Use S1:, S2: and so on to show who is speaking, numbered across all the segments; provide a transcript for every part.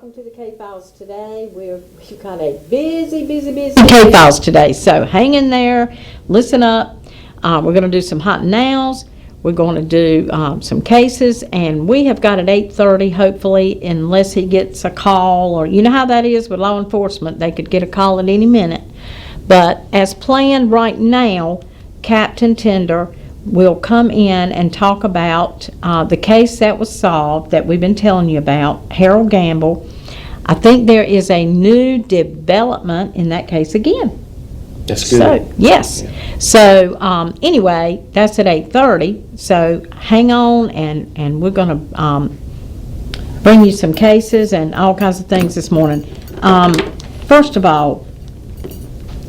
S1: welcome to the K-Files today. We've got a busy K-Files today, so hang in there, listen up. We're going to do some hot and nows. We're going to do some cases, and we have got at 8:30, hopefully, unless he gets a call, or you know how that is with law enforcement. They could get a call at any minute. But as planned right now, Capt and Tinder will come in and talk about the case that was solved that we've been telling you about, Harold Gamble. I think there is a new development in that case again.
S2: That's good.
S1: So, yes. Yeah. So, anyway, that's at 8:30. So, hang on, and we're going to bring you some cases and all kinds of things this morning. First of all,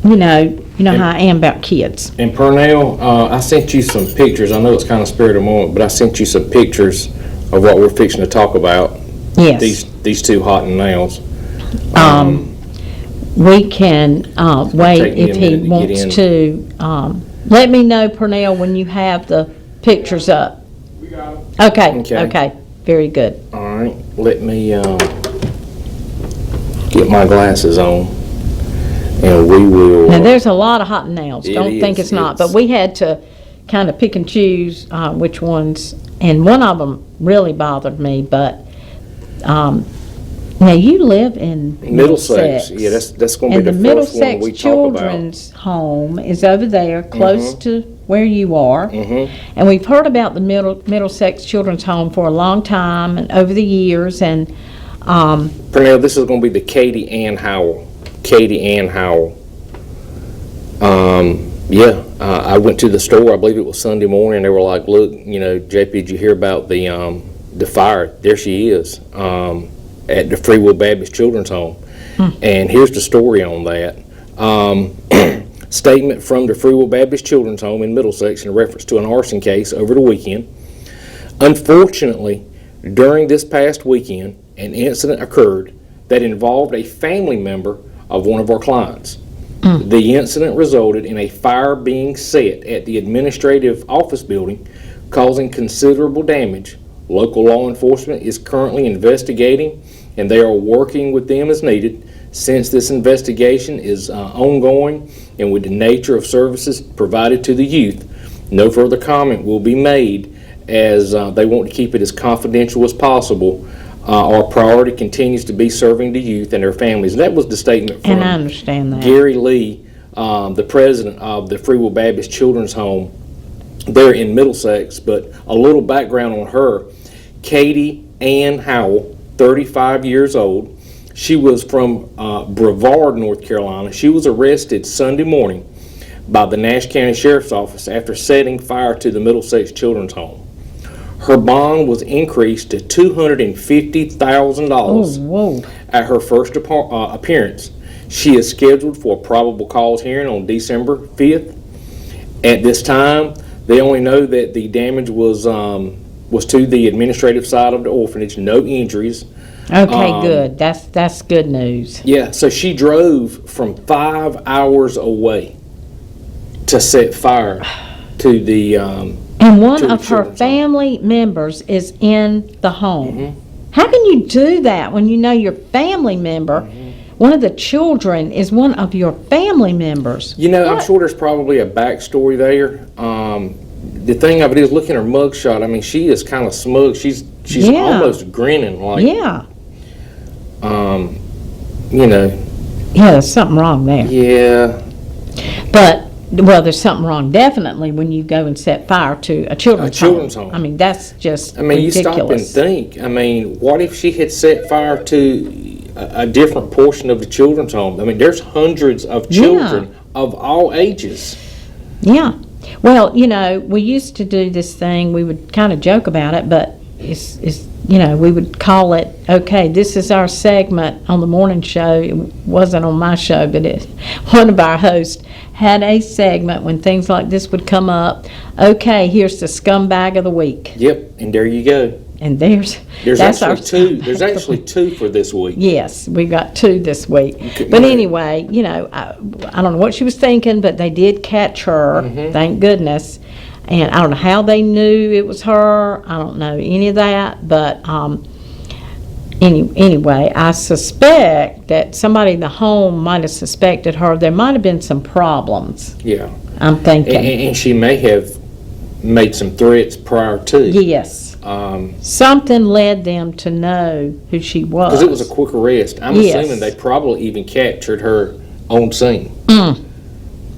S1: you know how I am about kids.
S2: And Pernell, I sent you some pictures. I know it's kind of spur of the moment, but I sent you some pictures of what we're fixing to talk about.
S1: Yes.
S2: These two hot and nails.
S1: We can wait if he wants to. Let me know, Pernell, when you have the pictures up.
S3: We got it.
S1: Okay. Very good.
S2: All right. Let me get my glasses on. And we will.
S1: Now, there's a lot of hot nails. Don't think it's not. But
S2: It's
S1: we had to kind of pick and choose which ones. And one of them really bothered me. But now you live in Middlesex.
S2: Yeah, that's going to be
S1: and
S2: the first one we
S1: Middlesex
S2: talk about.
S1: Children's Home is over there, close to where you are. And we've heard about the Middlesex Children's Home for a long time and over the years. And
S2: Pernell, this is going to be the Katie Ann Howell. I went to the store, I believe it was Sunday morning, and they were like, look, JP, did you hear about the fire? There she is, at the Free Will Baptist Children's Home. And here's the story on that. Statement from the Free Will Baptist Children's Home in Middlesex in reference to an arson case over the weekend. Unfortunately, during this past weekend, an incident occurred that involved a family member of one of our clients. The incident resulted in a fire being set at the administrative office building, causing considerable damage. Local law enforcement is currently investigating, and they are working with them as needed. Since this investigation is ongoing and with the nature of services provided to the youth, no further comment will be made, as they want to keep it as confidential as possible. Our priority continues to be serving the youth and their families. And that was the statement from
S1: and I understand that.
S2: Gary Lee, the president of the Free Will Baptist Children's Home there in Middlesex. But a little background on her. Katie Ann Howell, 35 years old. She was from Brevard, North Carolina. She was arrested Sunday morning by the Nash County Sheriffs Office after setting fire to the Middlesex Children's Home. Her bond was increased to $250,000 at her first appearance. She is scheduled for a probable cause hearing on December 5th. At this time, they only know that the damage was to the administrative side of the orphanage, no injuries.
S1: Okay, good. That's good news.
S2: Yeah, so she drove from 5 hours away to set fire to the
S1: and one of her family members is in the home. How can you do that when you know your family member, one of the children, is one of your family members?
S2: I'm sure there's probably a backstory there. The thing of it is, look at her mugshot. I mean, she is kind of smug. She's almost grinning, like.
S1: Yeah.
S2: Yeah,
S1: there's something wrong there.
S2: Yeah.
S1: But. Well, there's something wrong, definitely, when you go and set fire to a children's home. I mean, that's just ridiculous.
S2: You stop and think. I mean, what if she had set fire to a different portion of the children's home? I mean, there's hundreds of children of all ages.
S1: Yeah. Well, we used to do this thing. We would kind of joke about it, but it's we would call it, okay, this is our segment on the morning show. It wasn't on my show, but one of our hosts had a segment when things like this would come up. Okay, here's the scumbag of the week.
S2: Yep, and there you go.
S1: And there's
S2: actually two. There's actually two for this week.
S1: Yes, we got two this week. But anyway, I don't know what she was thinking, but they did catch her. Thank goodness. And I don't know how they knew it was her. I don't know any of that. But Anyway, I suspect that somebody in the home might have suspected her. There might have been some problems,
S2: Yeah.
S1: I'm thinking.
S2: And she may have made some threats prior to.
S1: Yes. Something led them to know who she was.
S2: Because it was a quick arrest. I'm
S1: Yes.
S2: assuming they probably even captured her on scene.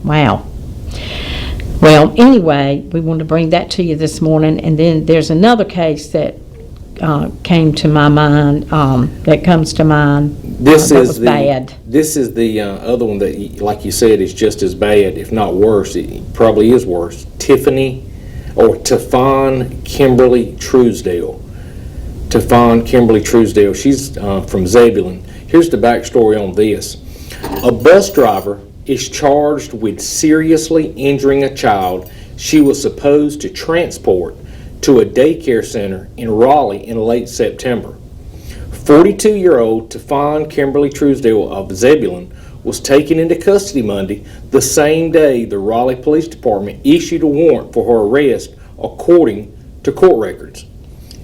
S1: Wow. Well, anyway, we wanted to bring that to you this morning, and then there's another case that came to my mind, that comes to mind.
S2: This
S1: that
S2: is
S1: was
S2: the
S1: bad.
S2: This is the other one that, like you said, is just as bad, if not worse. It probably is worse. Tiffon Kimberly Truesdale. Tiffon Kimberly Truesdale. She's from Zebulon. Here's the backstory on this. A bus driver is charged with seriously injuring a child she was supposed to transport to a daycare center in Raleigh in late September. 42-year-old Tiffon Kimberly Truesdale of Zebulon was taken into custody Monday, the same day the Raleigh Police Department issued a warrant for her arrest, according to court records.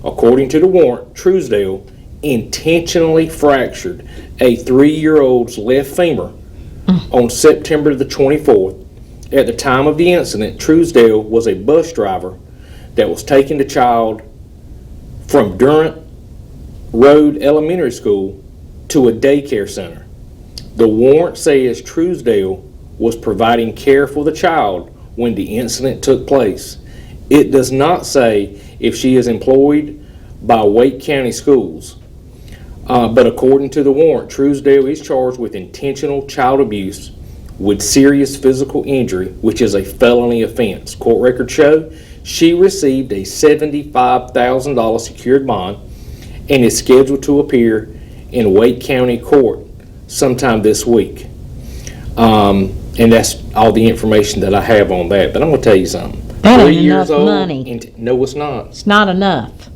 S2: According to the warrant, Truesdale intentionally fractured a 3-year-old's left femur on September the 24th. At the time of the incident, Truesdale was a bus driver that was taking the child from Durant Road Elementary School to a daycare center. The warrant says Truesdale was providing care for the child when the incident took place. It does not say if she is employed by Wake County Schools. But according to the warrant, Truesdale is charged with intentional child abuse with serious physical injury, which is a felony offense. Court records show she received a $75,000 secured bond and is scheduled to appear in Wake County Court sometime this week. And that's all the information that I have on that. But I'm going to tell you something.
S1: That
S2: 3
S1: ain't
S2: years
S1: enough
S2: old.
S1: money.
S2: No, it's not.
S1: It's not enough.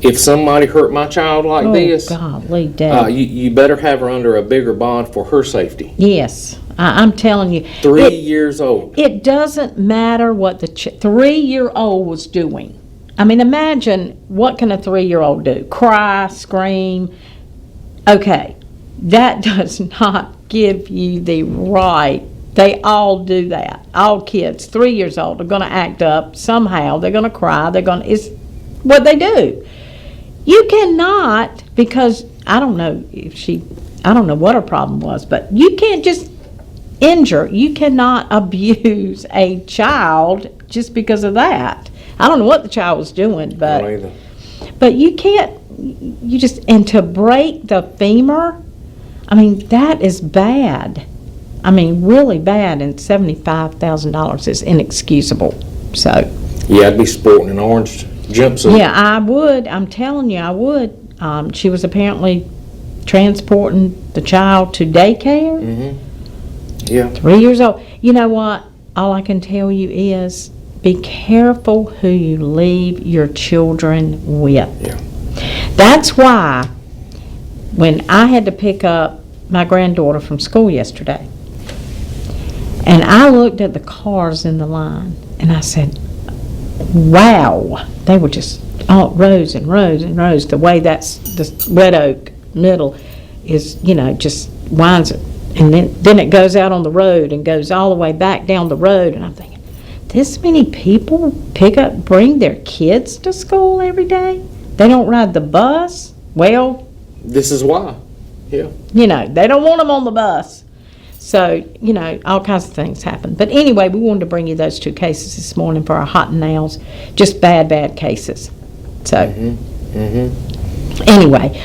S2: If somebody hurt my child like this,
S1: golly, Dad.
S2: you better have her under a bigger bond for her safety.
S1: Yes, I'm telling you.
S2: 3 years old.
S1: It doesn't matter what the 3-year-old was doing. I mean, imagine, what can a 3-year-old do? Cry, scream. Okay, that does not give you the right. They all do that. All kids, 3 years old, are going to act up somehow. They're going to cry. It's what they do. You cannot, because I don't know what her problem was, but you can't just you cannot abuse a child just because of that. I don't know what the child was doing, but you can't, and to break the femur, I mean, that is bad. I mean, really bad, and $75,000 is inexcusable. So.
S2: Yeah, I'd be sporting an orange jumpsuit.
S1: Yeah, I would. I'm telling you, I would. She was apparently transporting the child to daycare.
S2: Mm-hmm. Yeah. 3
S1: years old. You know what? All I can tell you is be careful who you leave your children with.
S2: Yeah.
S1: That's why when I had to pick up my granddaughter from school yesterday, and I looked at the cars in the line, and I said, wow, they were just all rows and rows and rows. The way that's the Red Oak middle is, just winds it. And then it goes out on the road and goes all the way back down the road. And I'm thinking, this many people bring their kids to school every day? They don't ride the bus? Well,
S2: this is why. Yeah.
S1: They don't want them on the bus. So, all kinds of things happen. But anyway, we wanted to bring you those two cases this morning for our hot nails. Just bad cases. So, Anyway,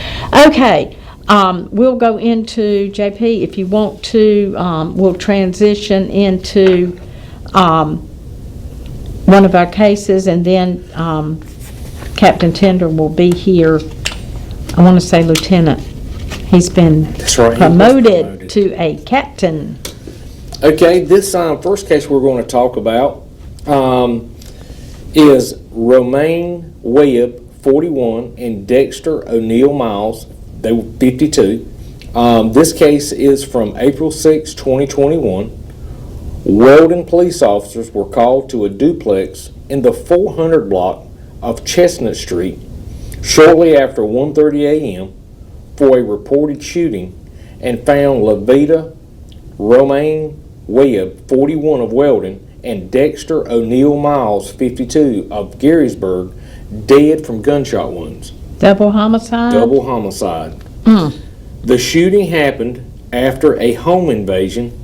S1: okay. We'll go into, JP, if you want to, we'll transition into one of our cases, and then Captain Tinder will be here. I want to say Lieutenant. He's been promoted to a captain.
S2: Okay, this first case we're going to talk about is Romaine Webb, 41, and Dexter O'Neill Miles, they were 52. This case is from April 6, 2021. Weldon police officers were called to a duplex in the 400 block of Chestnut Street shortly after 1:30 a.m. for a reported shooting and found Levita Romaine Webb, 41 of Weldon, and Dexter O'Neill Miles, 52 of Garysburg, dead from gunshot wounds.
S1: Double homicide?
S2: Double homicide. The shooting happened after a home invasion.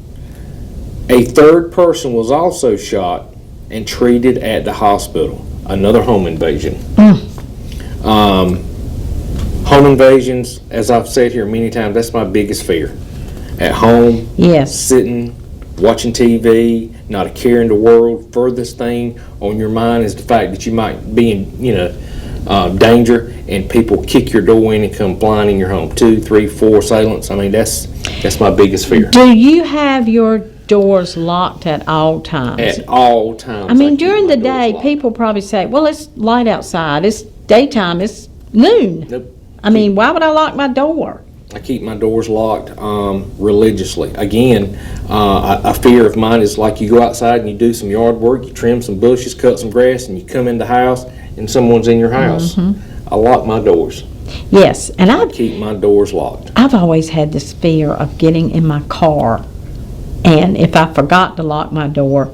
S2: A third person was also shot and treated at the hospital. Another home invasion. Home invasions, as I've said here many times, that's my biggest fear. At home,
S1: Yes.
S2: sitting, watching TV, not a care in the world. Furthest thing on your mind is the fact that you might be in, danger, and people kick your door in and come flying in your home. 2, 3, 4 assailants. I mean, that's my biggest fear.
S1: Do you have your doors locked at all times?
S2: At all times.
S1: I mean,
S2: keep
S1: during
S2: my
S1: the
S2: doors
S1: day,
S2: locked.
S1: people probably say, well, it's light outside. It's daytime. It's noon.
S2: Nope.
S1: I mean, why would I lock my door?
S2: I keep my doors locked religiously. Again, a fear of mine is like you go outside and you do some yard work, you trim some bushes, cut some grass, and you come in the house and someone's in your house. I lock my doors.
S1: Yes, and
S2: I keep my doors locked.
S1: I've always had this fear of getting in my car, and if I forgot to lock my door,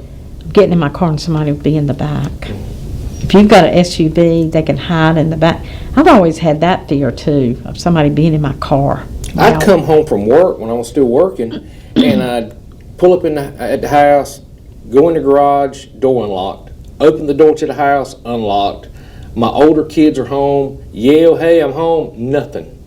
S1: getting in my car and somebody would be in the back. If you've got an SUV, they can hide in the back. I've always had that fear too, of somebody being in my car.
S2: I'd come home from work when I was still working, and I'd pull up at the house, go in the garage, door unlocked, open the door to the house, unlocked. My older kids are home, yell, hey, I'm home, nothing.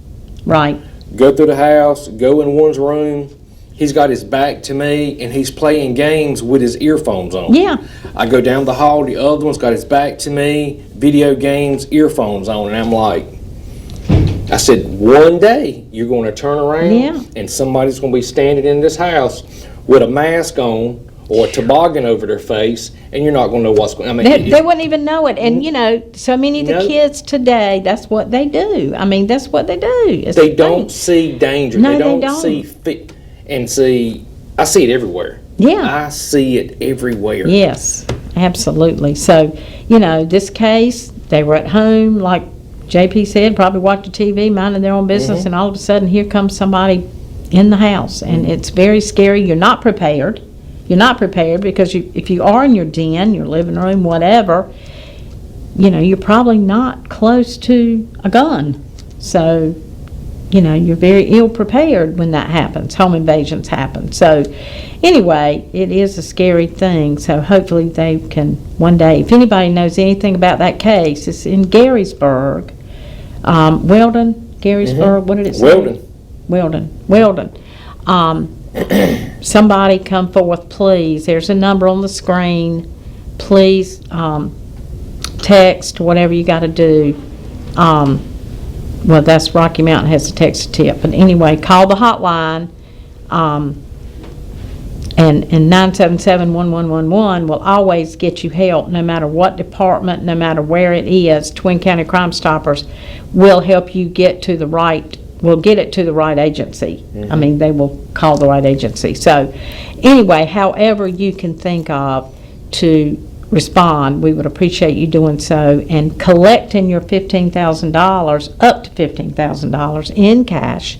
S1: Right.
S2: Go through the house, go in one's room, he's got his back to me, and he's playing games with his earphones on.
S1: Yeah.
S2: I go down the hall, the other one's got his back to me, video games, earphones on, and I'm like, I said, one day you're going to turn around and somebody's going to be standing in this house with a mask on or a toboggan over their face, and you're not going to know what's going on. I mean,
S1: They wouldn't even know it. And, so many of the kids today, that's what they do. I mean, that's what they do.
S2: They don't see danger.
S1: No,
S2: they don't
S1: they don't.
S2: see fit. And see, I see it everywhere.
S1: Yeah.
S2: I see it everywhere.
S1: Yes, absolutely. So, this case, they were at home, like JP said, probably watching TV, minding their own business, and all of a sudden here comes somebody in the house. And it's very scary. You're not prepared. You're not prepared because if you are in your den, your living room, whatever, you're probably not close to a gun. So, you're very ill prepared when that happens. Home invasions happen. So, anyway, it is a scary thing. So, hopefully they can one day, if anybody knows anything about that case, it's in Garysburg. Weldon, Garysburg, what did it say? Weldon. Somebody come forth, please. There's a number on the screen. Please text, whatever you got to do. Well, that's Rocky Mountain has a text tip. But anyway, call the hotline, and 977-1111 will always get you help no matter what department, no matter where it is. Twin County Crime Stoppers will help you get to the right, will get it to the right agency. I mean, they will call the right agency. So anyway, however you can think of to respond, we would appreciate you doing so and collecting your $15,000, up to $15,000 in cash,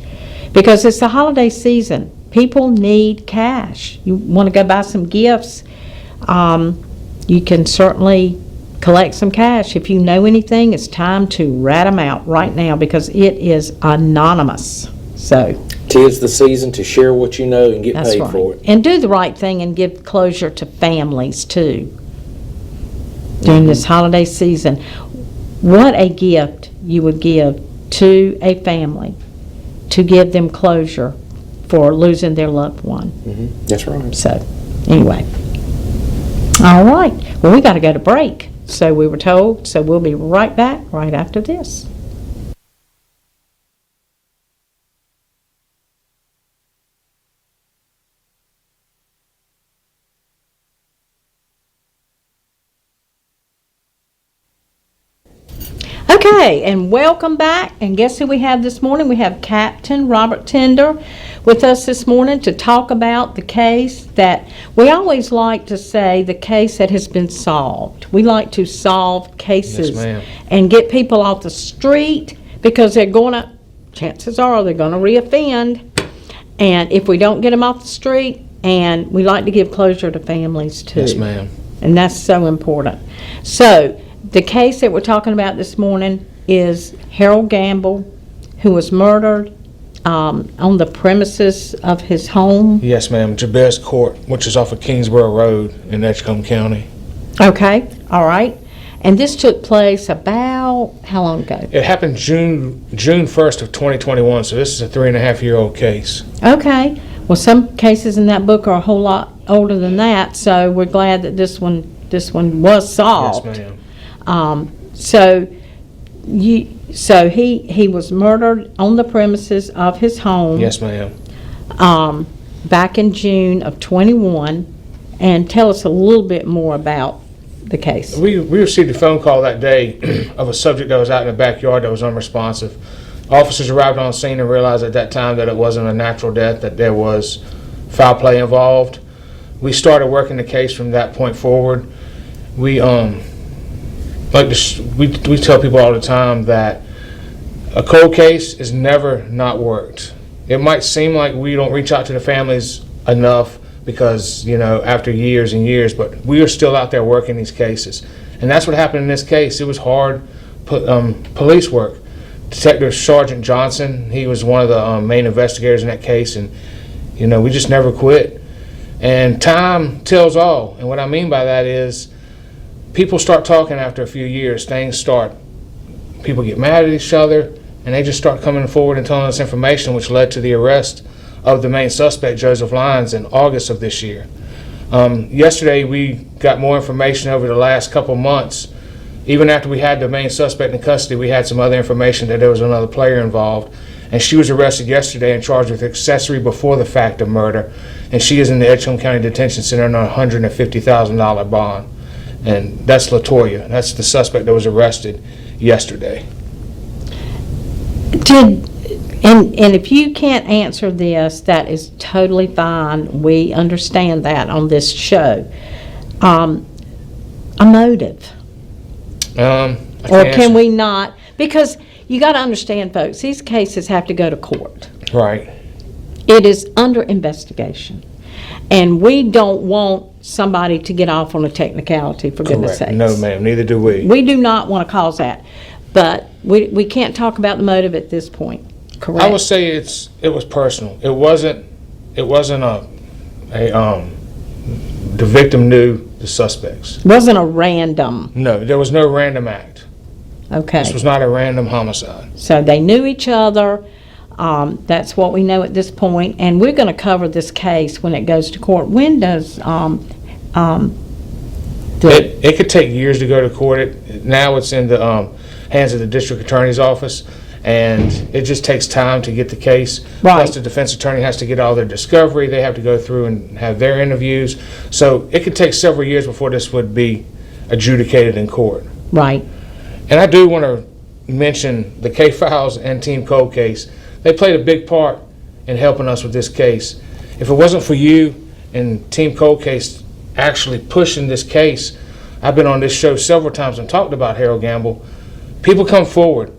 S1: because it's the holiday season. People need cash. You want to go buy some gifts, you can certainly collect some cash. If you know anything, it's time to rat them out right now because it is anonymous. So
S2: 'tis the season to share what you know and get
S1: that's
S2: paid
S1: right.
S2: for it.
S1: And do the right thing and give closure to families too. During this holiday season, what a gift you would give to a family to give them closure for losing their loved one.
S2: That's right.
S1: So, anyway. All right. Well, we got to go to break. So we were told. So we'll be right back right after this. Okay, Okay, and welcome back. And guess who we have this morning? We have Captain Robert Tinder with us this morning to talk about the case that we always like to say, the case that has been solved. We like to solve cases
S4: Yes, ma'am.
S1: and get people off the street because they're going to, chances are they're going to reoffend. And if we don't get them off the street, and we like to give closure to families too.
S4: Yes, ma'am.
S1: And that's so important. So, the case that we're talking about this morning is Harold Gamble, who was murdered on the premises of his home.
S4: Yes, ma'am. Jabez Court, which is off of Kingsborough Road in Edgecombe County.
S1: Okay, all right. And this took place about, how long ago?
S4: It happened June 1st of 2021, so this is a 3.5-year-old case.
S1: Okay. Well, some cases in that book are a whole lot older than that, so we're glad that this one was solved.
S4: Yes, ma'am.
S1: So he was murdered on the premises of his home.
S4: Yes, ma'am.
S1: Back in June of 21, and tell us a little bit more about the case.
S4: We received a phone call that day of a subject that was out in the backyard that was unresponsive. Officers arrived on scene and realized at that time that it wasn't a natural death, that there was foul play involved. We started working the case from that point forward. We tell people all the time that a cold case is never not worked. It might seem like we don't reach out to the families enough because, after years and years, but we are still out there working these cases. And that's what happened in this case. It was hard police work. Detective Sergeant Johnson, he was one of the main investigators in that case, and, we just never quit. And time tells all. And what I mean by that is people start talking after a few years. People get mad at each other, and they just start coming forward and telling us information, which led to the arrest of the main suspect, Joseph Lyons, in August of this year. Yesterday, we got more information over the last couple months. Even after we had the main suspect in custody, we had some other information that there was another player involved. And she was arrested yesterday and charged with accessory before the fact of murder. And she is in the Edgecombe County Detention Center on a $150,000 bond. And that's LaToya. That's the suspect that was arrested yesterday.
S1: And if you can't answer this, that is totally fine. We understand that on this show. A motive. Or can we not? Because you got to understand, folks, these cases have to go to court.
S4: Right.
S1: It is under investigation. And we don't want somebody to get off on a technicality, for goodness sakes.
S4: No, ma'am. Neither do we.
S1: We do not want to cause that. But we can't talk about the motive at this point. Correct?
S4: I would say it was personal. It wasn't the victim knew the suspects.
S1: Wasn't a random.
S4: No, there was no random act.
S1: Okay.
S4: This was not a random homicide.
S1: So they knew each other. That's what we know at this point. And we're going to cover this case when it goes to court. When does
S4: it could take years to go to court. Now it's in the hands of the district attorney's office, and it just takes time to get the case.
S1: Right.
S4: Plus the defense attorney has to get all their discovery. They have to go through and have their interviews. So it could take several years before this would be adjudicated in court.
S1: Right.
S4: And I do want to mention the K-Files and Team Cold case. They played a big part in helping us with this case. If it wasn't for you and Team Cold case actually pushing this case, I've been on this show several times and talked about Harold Gamble. People come forward.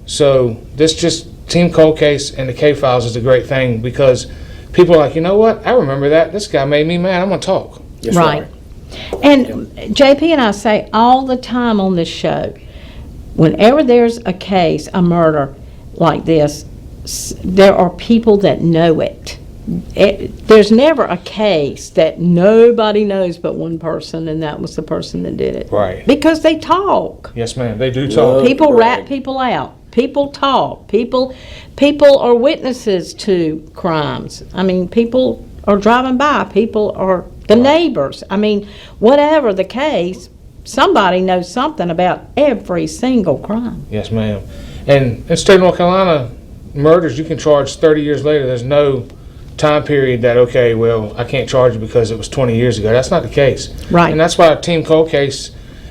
S4: So this just Team Cold case and the K-Files is a great thing because people are like, you know what? I remember that. This guy made me mad. I'm going to talk.
S2: Yes,
S1: right. And JP and I say all the time on this show, whenever there's a case, a murder like this, there are people that know it. There's never a case that nobody knows but one person, and that was the person that did it.
S4: Right.
S1: Because they talk.
S4: Yes, ma'am. They do talk.
S1: People rat people out. People talk. People are witnesses to crimes. I mean, people are driving by. People are the neighbors. I mean, whatever the case, somebody knows something about every single crime.
S4: Yes, ma'am. And in state of North Carolina, murders, you can charge 30 years later. There's no time period that, okay, well, I can't charge you because it was 20 years ago. That's not the case.
S1: Right.
S4: And that's why Team Cold case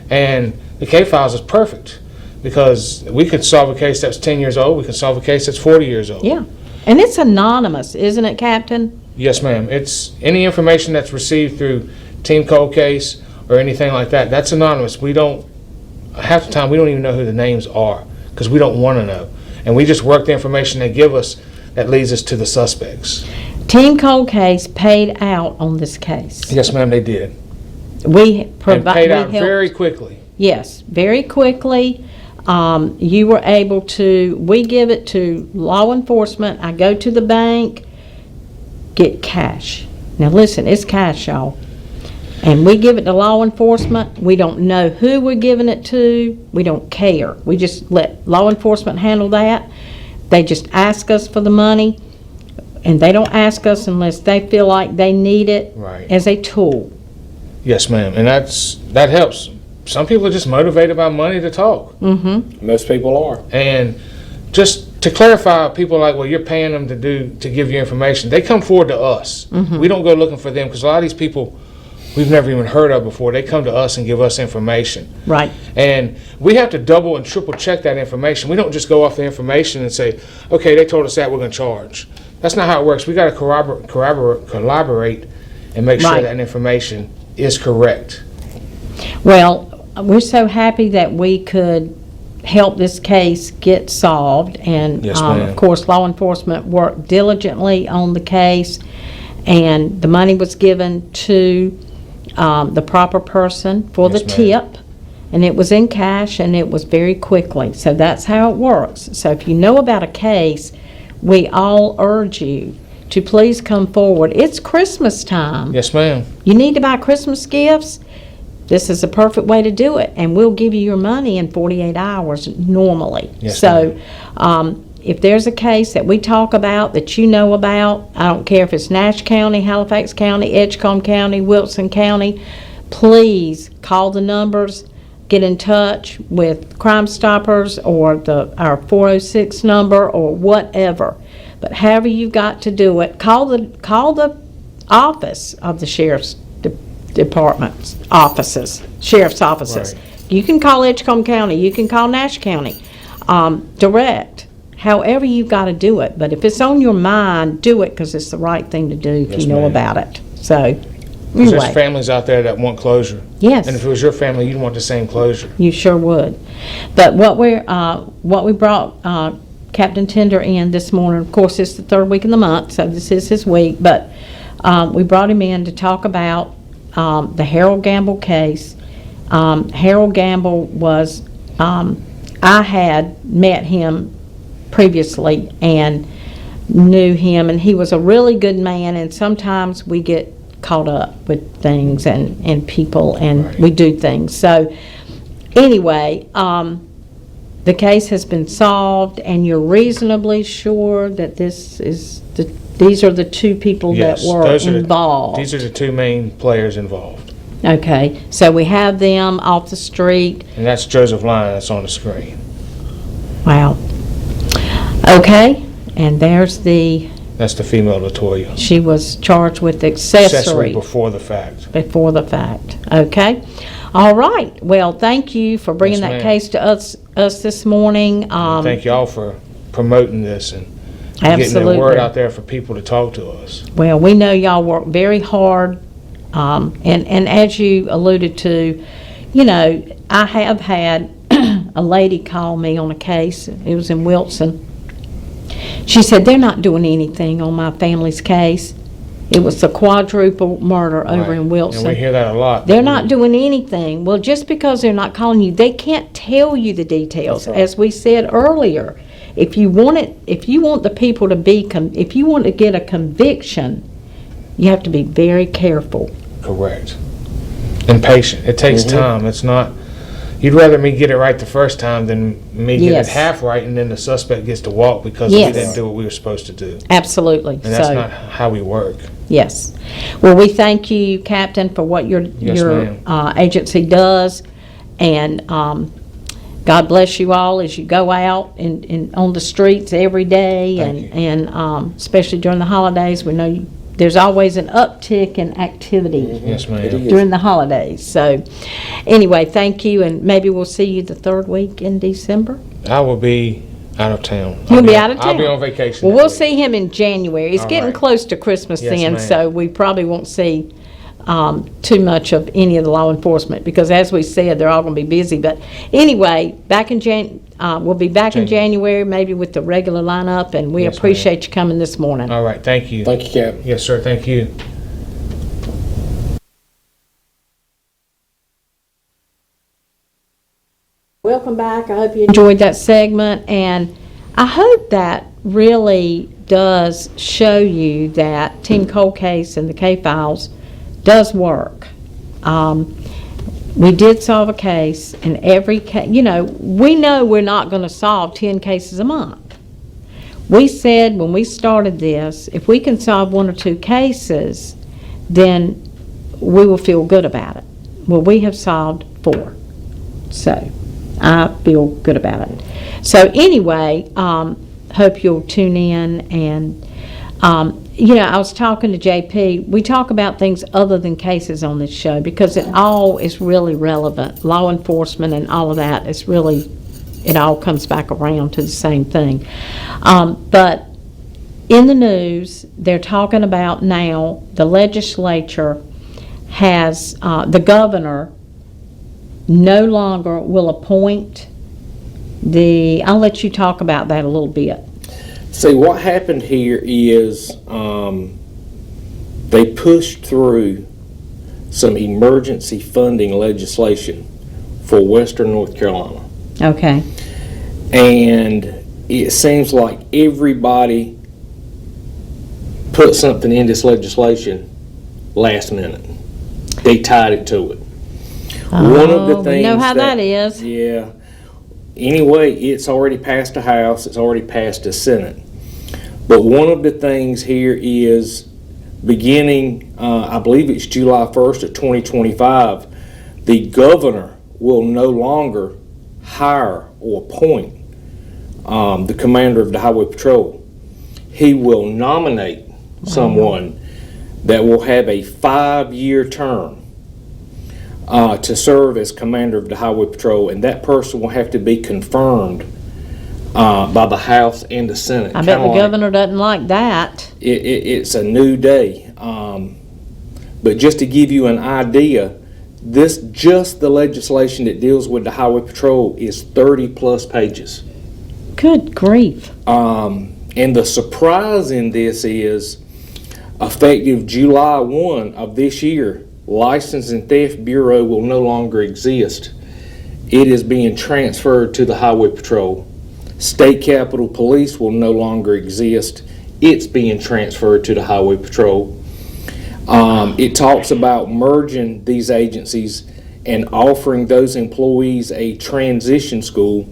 S4: and the K-Files is perfect because we could solve a case that's 10 years old, we can solve a case that's 40 years old.
S1: Yeah. And it's anonymous, isn't it, Captain?
S4: Yes, ma'am. It's any information that's received through Team Cold Case or anything like that, that's anonymous. We don't, half the time, we don't even know who the names are because we don't want to know. And we just work the information they give us that leads us to the suspects.
S1: Team Cold Case paid out on this case.
S4: Yes, ma'am, they did.
S1: We
S4: And
S1: provided.
S4: paid out very quickly.
S1: Yes, very quickly. You were able to, we give it to law enforcement. I go to the bank, get cash. Now listen, it's cash, y'all. And we give it to law enforcement. We don't know who we're giving it to. We don't care. We just let law enforcement handle that. They just ask us for the money, and they don't ask us unless they feel like they need it
S4: Right.
S1: as a tool.
S4: Yes, ma'am. And that helps. Some people are just motivated by money to talk.
S1: Mm-hmm.
S2: Most people are.
S4: And just to clarify, people are like, well, you're paying them to give you information. They come forward to us.
S1: Mm-hmm.
S4: We don't go looking for them because a lot of these people we've never even heard of before. They come to us and give us information.
S1: Right.
S4: And we have to double and triple check that information. We don't just go off the information and say, okay, they told us that, we're going to charge. That's not how it works. We got to collaborate and make sure
S1: Right.
S4: that information is correct.
S1: Well, we're so happy that we could help this case get solved. And
S4: Yes, ma'am.
S1: of course, law enforcement worked diligently on the case, and the money was given to the proper person for the
S4: Yes, ma'am.
S1: tip, and it was in cash, and it was very quickly. So that's how it works. So if you know about a case, we all urge you to please come forward. It's Christmas time.
S4: Yes, ma'am.
S1: You need to buy Christmas gifts? This is the perfect way to do it, and we'll give you your money in 48 hours normally.
S4: Yes,
S1: So if there's a case that we talk about that you know about, I don't care if it's Nash County, Halifax County, Edgecombe County, Wilson County, please call the numbers, get in touch with Crime Stoppers or our 406 number or whatever. But however you've got to do it, call the office of the sheriff's departments, sheriff's offices.
S4: Right.
S1: You can call Edgecombe County, you can call Nash County, direct, however you've got to do it. But if it's on your mind, do it because it's the right thing to do if
S4: Yes,
S1: you know
S4: ma'am.
S1: about it. So,
S4: Because there's
S1: anyway,
S4: families out there that want closure.
S1: yes.
S4: And if it was your family, you'd want the same closure.
S1: You sure would. But what we brought Captain Tinder in this morning, of course, it's the third week of the month, so this is his week, but we brought him in to talk about the Harold Gamble case. Harold Gamble was, I had met him previously and knew him, and he was a really good man, and sometimes we get caught up with things and people, and
S4: Right.
S1: we do things. So anyway, the case has been solved, and you're reasonably sure that these are the two people that
S4: Yes,
S1: were
S4: those are
S1: involved.
S4: These are the two main players involved.
S1: Okay, so we have them off the street.
S4: And that's Joseph Lyon that's on the screen.
S1: Wow. Okay, and there's
S4: That's the female Latoya.
S1: she was charged with accessory
S4: before the fact.
S1: before the fact. Okay. All right. Well, thank you for bringing
S4: Yes,
S1: that
S4: ma'am.
S1: case to us this morning.
S4: Thank y'all for promoting this and getting the
S1: Absolutely.
S4: word out there for people to talk to us.
S1: Well, we know y'all work very hard, and as you alluded to, you know, I have had a lady call me on a case. It was in Wilson. She said, they're not doing anything on my family's case. It was a quadruple murder over
S4: Right.
S1: in Wilson.
S4: And we hear that a lot.
S1: They're not doing anything. Well, just because they're not calling you, they can't tell you the details.
S2: That's right.
S1: As we said earlier, if you want the people to be, if you want to get a conviction, you have to be very careful.
S4: Correct. And patient. It takes time. It's not, you'd rather me get it right the first time than me get
S1: Yes.
S4: it half right and then the suspect gets to walk because
S1: Yes.
S4: we didn't do what we were supposed to do.
S1: Absolutely.
S4: And that's not how we work.
S1: Yes. Well, we thank you, Captain, for what your
S4: Yes, ma'am.
S1: agency does, and God bless you all as you go out and on the streets every day,
S4: Thank
S1: and especially during the holidays. We know there's always an uptick in activity
S4: Yes, ma'am.
S1: during the holidays. So anyway, thank you, and maybe we'll see you the third week in December.
S4: I will be out of town.
S1: You'll be out of town?
S4: I'll be on vacation.
S1: Well, we'll
S4: that week.
S1: see him in January. It's
S4: All
S1: getting
S4: right.
S1: close to Christmas
S4: Yes,
S1: then,
S4: ma'am.
S1: so we probably won't see too much of any of the law enforcement, because as we said, they're all going to be busy. But anyway, we'll be back in January, maybe with the regular lineup, and we
S4: Yes, ma'am.
S1: appreciate you coming this morning.
S4: All right, thank you.
S2: Thank you, Cap.
S4: Yes, sir, thank you.
S1: Welcome back. I hope you enjoyed that segment, and I hope that really does show you that Team Cold Case and the K-Files does work. We did solve a case, and every case, we know we're not going to solve 10 cases a month. We said when we started this, if we can solve 1 or 2 cases, then we will feel good about it. Well, we have solved 4. So I feel good about it. So anyway, hope you'll tune in. And, I was talking to JP. We talk about things other than cases on this show because it all is really relevant. Law enforcement and all of that is really, it all comes back around to the same thing. But in the news, they're talking about now the legislature has, the governor no longer will appoint I'll let you talk about that a little bit.
S2: See, what happened here is they pushed through some emergency funding legislation for Western North Carolina.
S1: Okay.
S2: And it seems like everybody put something in this legislation last minute. They tied it to it. One of the
S1: Oh,
S2: things
S1: we know how that is.
S2: Yeah. Anyway, it's already passed the House. It's already passed the Senate. But one of the things here is beginning, I believe it's July 1st of 2025, the governor will no longer hire or appoint the commander of the Highway Patrol. He will nominate someone that will have a 5-year term to serve as commander of the Highway Patrol, and that person will have to be confirmed by the House and the Senate.
S1: I bet the
S2: Kinda
S1: governor doesn't like that.
S2: it's a new day. But just to give you an idea, just the legislation that deals with the Highway Patrol is 30 plus pages.
S1: Good grief.
S2: And the surprise in this is, effective July 1 of this year, License and Theft Bureau will no longer exist. It is being transferred to the Highway Patrol. State Capitol Police will no longer exist. It's being transferred to the Highway Patrol. It talks about merging these agencies and offering those employees a transition school.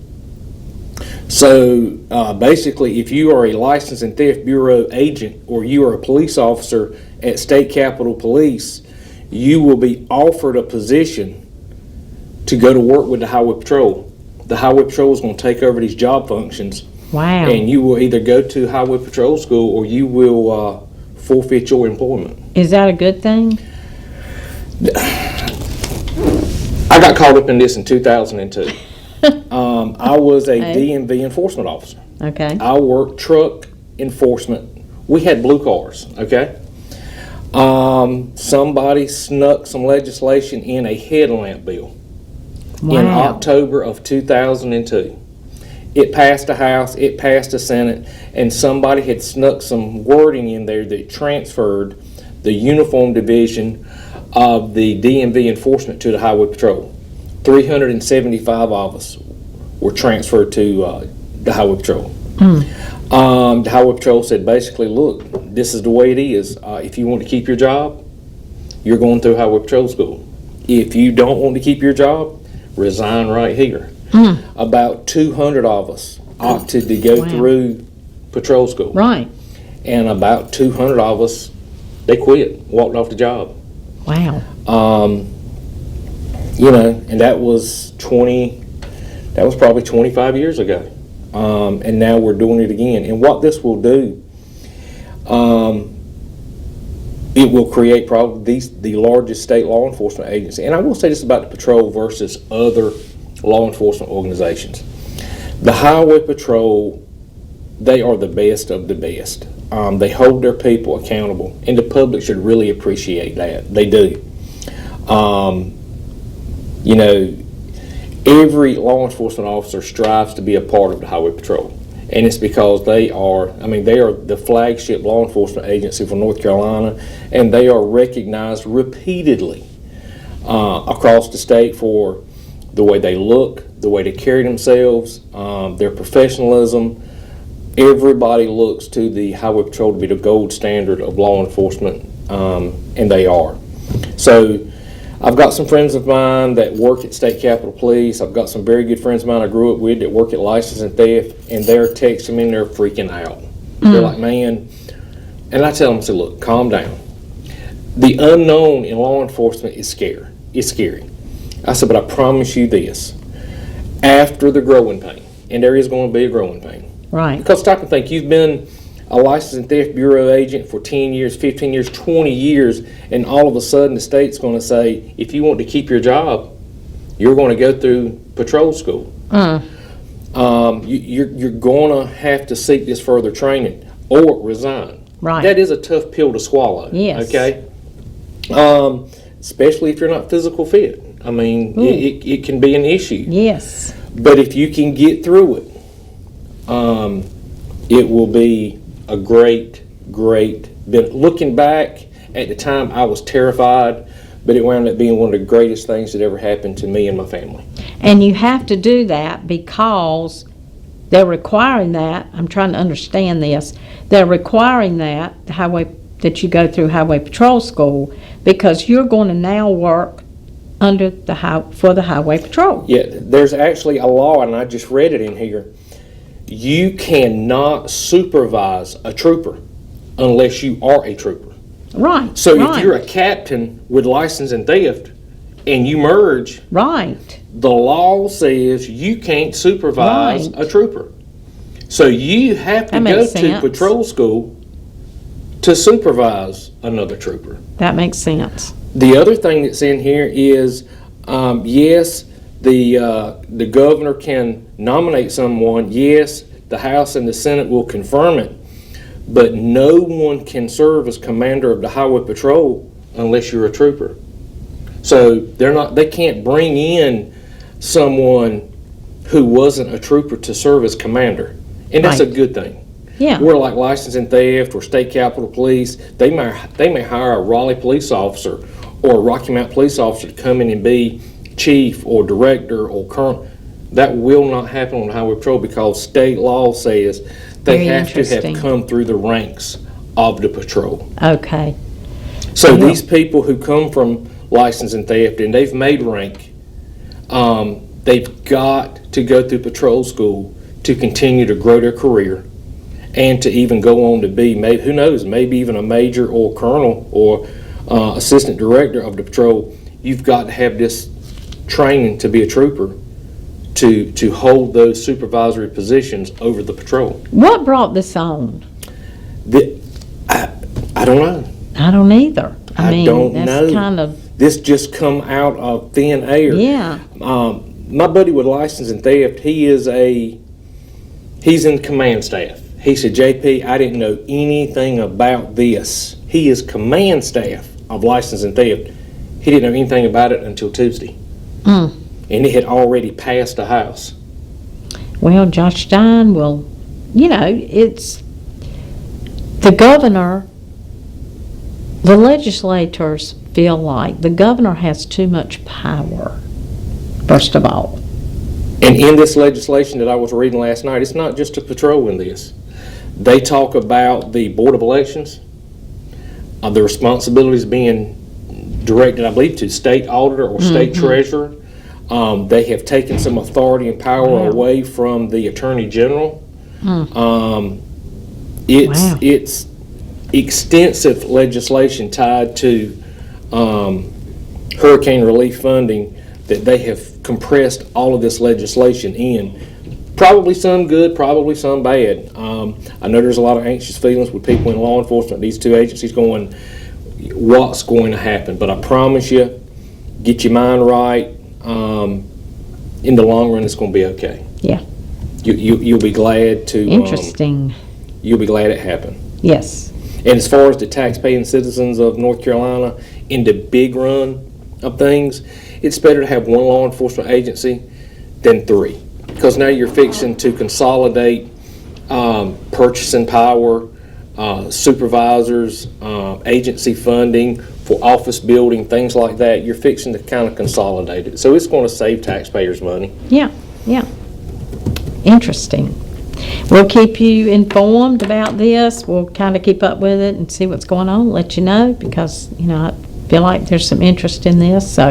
S2: So basically, if you are a License and Theft Bureau agent or you are a police officer at State Capitol Police, you will be offered a position to go to work with the Highway Patrol. The Highway Patrol is going to take over these job functions,
S1: Wow.
S2: and you will either go to Highway Patrol school or you will forfeit your employment.
S1: Is that a good thing?
S2: I got caught up in this in 2002. I was a DMV enforcement officer.
S1: Okay.
S2: I worked truck enforcement. We had blue cars, okay? Somebody snuck some legislation in a headlamp bill in
S1: Wow.
S2: October of 2002. It passed the House, it passed the Senate, and somebody had snuck some wording in there that transferred the uniform division of the DMV enforcement to the Highway Patrol. 375 of us were transferred to the Highway Patrol. The Highway Patrol said basically, look, this is the way it is. If you want to keep your job, you're going through Highway Patrol school. If you don't want to keep your job, resign right here. About 200 of us opted to go through patrol school.
S1: Right.
S2: And about 200 of us, they quit, walked off the job.
S1: Wow.
S2: And that was probably 25 years ago. And now we're doing it again. And what this will do, it will create probably the largest state law enforcement agency. And I will say this about the patrol versus other law enforcement organizations. The Highway Patrol, they are the best of the best. They hold their people accountable, and the public should really appreciate that. They do. You know, every law enforcement officer strives to be a part of the Highway Patrol. And it's because they are the flagship law enforcement agency for North Carolina, and they are recognized repeatedly across the state for the way they look, the way they carry themselves, their professionalism. Everybody looks to the Highway Patrol to be the gold standard of law enforcement, and they are. So I've got some friends of mine that work at State Capitol Police. I've got some very good friends of mine I grew up with that work at License and Theft, and they're texting me and they're freaking out. They're like, man, and I tell them, I say, look, calm down. The unknown in law enforcement is scary. It's scary. I said, but I promise you this, after the growing pain, and there is going to be a growing pain.
S1: Right.
S2: Because stop and think, you've been a License and Theft Bureau agent for 10 years, 15 years, 20 years, and all of a sudden the state's going to say, if you want to keep your job, you're going to go through patrol school. You're going to have to seek this further training or resign.
S1: Right.
S2: That is a tough pill to swallow.
S1: Yes.
S2: Okay? Especially if you're not physical fit. I mean, it can be an issue.
S1: Yes.
S2: But if you can get through it, it will be a great. Looking back at the time, I was terrified, but it wound up being one of the greatest things that ever happened to me and my family.
S1: And you have to do that because they're requiring that. I'm trying to understand this. They're requiring that that you go through Highway Patrol School because you're going to now work under for the Highway Patrol.
S2: Yeah, there's actually a law, and I just read it in here. You cannot supervise a trooper unless you are a trooper.
S1: Right.
S2: So if you're a captain with license and theft and you merge,
S1: right,
S2: the law says you can't supervise
S1: Right.
S2: a trooper. So you have to
S1: That
S2: go
S1: makes
S2: to
S1: sense.
S2: patrol school to supervise another trooper.
S1: that makes sense.
S2: The other thing that's in here is, yes, the governor can nominate someone. Yes, the House and the Senate will confirm it. But no one can serve as commander of the Highway Patrol unless you're a trooper. So they can't bring in someone who wasn't a trooper to serve as commander. And that's a
S1: Right.
S2: good thing.
S1: Yeah.
S2: We're like License and Theft or State Capitol Police. They may hire a Raleigh police officer or a Rocky Mount police officer to come in and be chief or director or colonel. That will not happen on the Highway Patrol because state law says they
S1: Very
S2: have to
S1: interesting.
S2: have come through the ranks of the patrol.
S1: Okay.
S2: So
S1: Yeah.
S2: these people who come from License and Theft and they've made rank, they've got to go through patrol school to continue to grow their career and to even go on to be, maybe, who knows, maybe even a major or colonel or assistant director of the patrol. You've got to have this training to be a trooper to hold those supervisory positions over the patrol.
S1: What brought this on?
S2: I don't know.
S1: I don't either. I mean,
S2: don't
S1: that's
S2: know.
S1: kind of,
S2: This just come out of thin air.
S1: yeah.
S2: My buddy with License and Theft, he's in command staff. He said, JP, I didn't know anything about this. He is command staff of License and Theft. He didn't know anything about it until Tuesday. And it had already passed the House.
S1: Well, Josh Stein will, it's the governor, the legislators feel like the governor has too much power, first of all.
S2: And in this legislation that I was reading last night, it's not just a patrol in this. They talk about the Board of Elections, the responsibilities being directed, I believe, to state auditor or state treasurer. They have taken some authority and power away from the attorney general. It's extensive legislation tied to hurricane relief funding that they have compressed all of this legislation in. Probably some good, probably some bad. I know there's a lot of anxious feelings with people in law enforcement, these two agencies going, what's going to happen. But I promise you, get your mind right. In the long run, it's going to be okay.
S1: Yeah.
S2: You'll be glad to.
S1: Interesting.
S2: You'll be glad it happened.
S1: Yes.
S2: And as far as the tax-paying citizens of North Carolina, in the big run of things, it's better to have one law enforcement agency than three. Because now you're fixing to consolidate purchasing power, supervisors, agency funding for office building, things like that. You're fixing to kind of consolidate it. So it's going to save taxpayers money.
S1: Yeah, yeah. Interesting. We'll keep you informed about this. We'll kind of keep up with it and see what's going on, let you know, because, I feel like there's some interest in this. So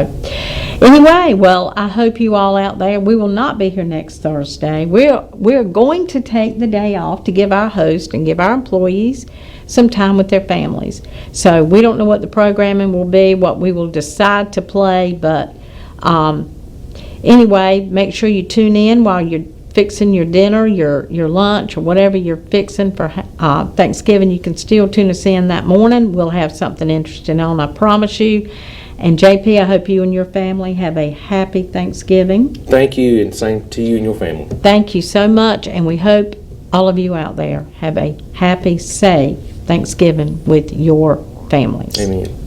S1: anyway, well, I hope you all out there, we will not be here next Thursday. We're going to take the day off to give our host and give our employees some time with their families. So we don't know what the programming will be, what we will decide to play, but anyway, make sure you tune in while you're fixing your dinner, your lunch, or whatever you're fixing for Thanksgiving. You can still tune us in that morning. We'll have something interesting on, I promise you. And JP, I hope you and your family have a happy Thanksgiving.
S2: Thank you, and same to you and your family.
S1: Thank you so much, and we hope all of you out there have a happy, safe Thanksgiving with your families.
S2: Amen.